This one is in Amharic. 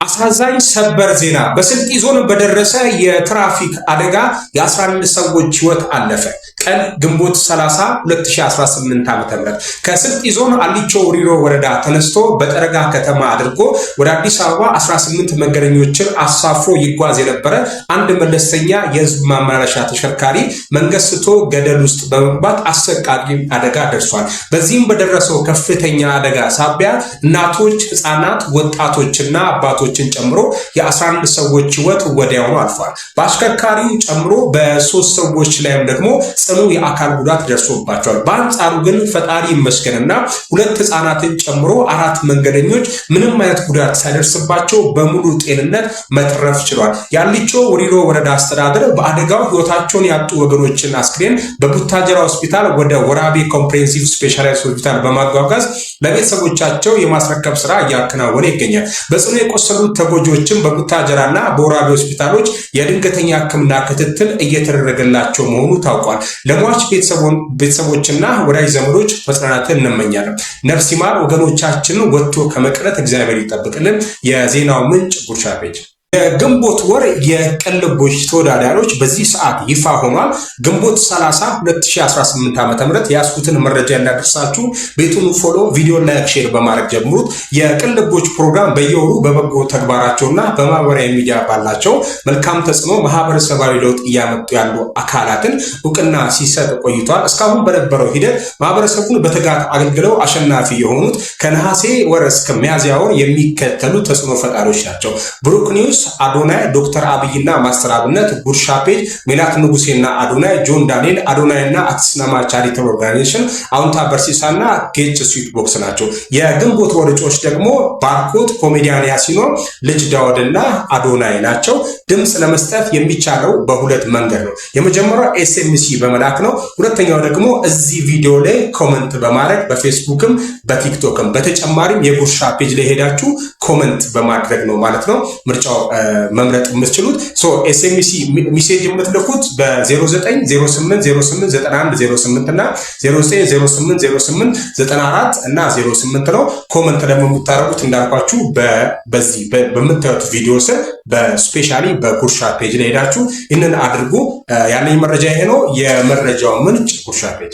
አሳዛኝ ሰበር ዜና በስልጤ ዞን በደረሰ የትራፊክ አደጋ የ11 ሰዎች ህይወት አለፈ። ቀን ግንቦት 30 2018 ዓ.ም ከስልጤ ዞን አሊቾ ውሪሮ ወረዳ ተነስቶ በጠረጋ ከተማ አድርጎ ወደ አዲስ አበባ 18 መንገደኞችን አሳፍሮ ይጓዝ የነበረ አንድ መለስተኛ የህዝብ ማመላለሻ ተሽከርካሪ መንገድ ስቶ ገደል ውስጥ በመግባት አሰቃቂ አደጋ ደርሷል። በዚህም በደረሰው ከፍተኛ አደጋ ሳቢያ እናቶች፣ ህፃናት፣ ወጣቶችና አባቶችን ጨምሮ የ11 ሰዎች ህይወት ወዲያውኑ አልፏል። በአሽከርካሪው ጨምሮ በ3 ሰዎች ላይም ደግሞ ጽኑ የአካል ጉዳት ደርሶባቸዋል። በአንጻሩ ግን ፈጣሪ ይመስገንና 2 ህፃናትን ጨምሮ 4 መንገደኞች ምንም አይነት ጉዳት ሳይደርስባቸው በሙሉ ጤንነት መትረፍ ችሏል። የአሊቾ ውሪሮ ወረዳ አስተዳደር በአደጋው ህይወታቸውን ያጡ ወገኖችን አስክሬን በቡታጀራ ሆስፒታል ወደ ወራቤ ኮምፕሬሄንሲቭ ስፔሻላይዝድ ሆስፒታል በማጓጓዝ ለቤተሰቦቻቸው የማስረከብ ስራ እያከናወነ ይገኛል። በጽኑ የቆሰሉት ተጎጂዎችም በቡታጀራና በወራቤ ሆስፒታሎች የድንገተኛ ህክምና ክትትል እየተደረገላቸው መሆኑ ታውቋል። ለሟች ቤተሰቦችና ወዳጅ ዘመዶች መጽናናትን እንመኛለን። ነፍስ ይማር ወገኖቻችንን ወጥቶ ከመቅረት እግዚአብሔር ይጠብቅልን። የዜናው ምንጭ ጉርሻ ፔጅ። የግንቦት ወር የቅልቦች ተወዳዳሪዎች በዚህ ሰዓት ይፋ ሆኗል። ግንቦት 30 2018 ዓ.ም ያስኩትን መረጃ እንዳደርሳችሁ ቤቱን ፎሎ፣ ቪዲዮ ላይክ፣ ሼር በማድረግ ጀምሩት። የቅልቦች ፕሮግራም በየወሩ በበጎ ተግባራቸውና በማህበራዊ ሚዲያ ባላቸው መልካም ተጽዕኖ ማህበረሰባዊ ለውጥ እያመጡ ያሉ አካላትን እውቅና ሲሰጥ ቆይቷል። እስካሁን በነበረው ሂደት ማህበረሰቡን በትጋት አገልግለው አሸናፊ የሆኑት ከነሐሴ ወር እስከ ሚያዝያ ወር የሚከተሉ ተጽዕኖ ፈጣሪዎች ናቸው። ብሩክ ኒውስ አዶናይ፣ ዶክተር አብይና ማስተር አብነት፣ ጉርሻ ፔጅ፣ ሜላት ንጉሴና አዶናይ፣ ጆን ዳንኤል፣ አዶናይና አክስናማ ቻሪቴብል ኦርጋናይዜሽን፣ አውንታ በርሲሳና ጌች ስዊት ቦክስ ናቸው። የግንቦት ወር እጩዎች ደግሞ ባርኮት፣ ኮሜዲያን ያሲኖ፣ ልጅ ዳውድና አዶናይ ናቸው። ድምጽ ለመስጠት የሚቻለው በሁለት መንገድ ነው። የመጀመሪያው ኤስኤምሲ በመላክ ነው። ሁለተኛው ደግሞ እዚህ ቪዲዮ ላይ ኮመንት በማድረግ በፌስቡክም በቲክቶክም በተጨማሪም የጉርሻ ፔጅ ላይ ሄዳችሁ ኮመንት በማድረግ ነው ማለት ነው ምርጫው መምረጥ የምትችሉት። ኤስኤምሲ ሜሴጅ የምትልኩት በ0908089108 እና 09080894 እና 08 ነው። ኮመንት ደግሞ የምታደርጉት እንዳልኳችሁ በዚህ በምታዩት ቪዲዮ ስር በስፔሻሊ በጉርሻ ፔጅ ላይ ሄዳችሁ ይህንን አድርጉ። ያለኝ መረጃ ይሄ ነው። የመረጃው ምንጭ ጉርሻ ፔጅ።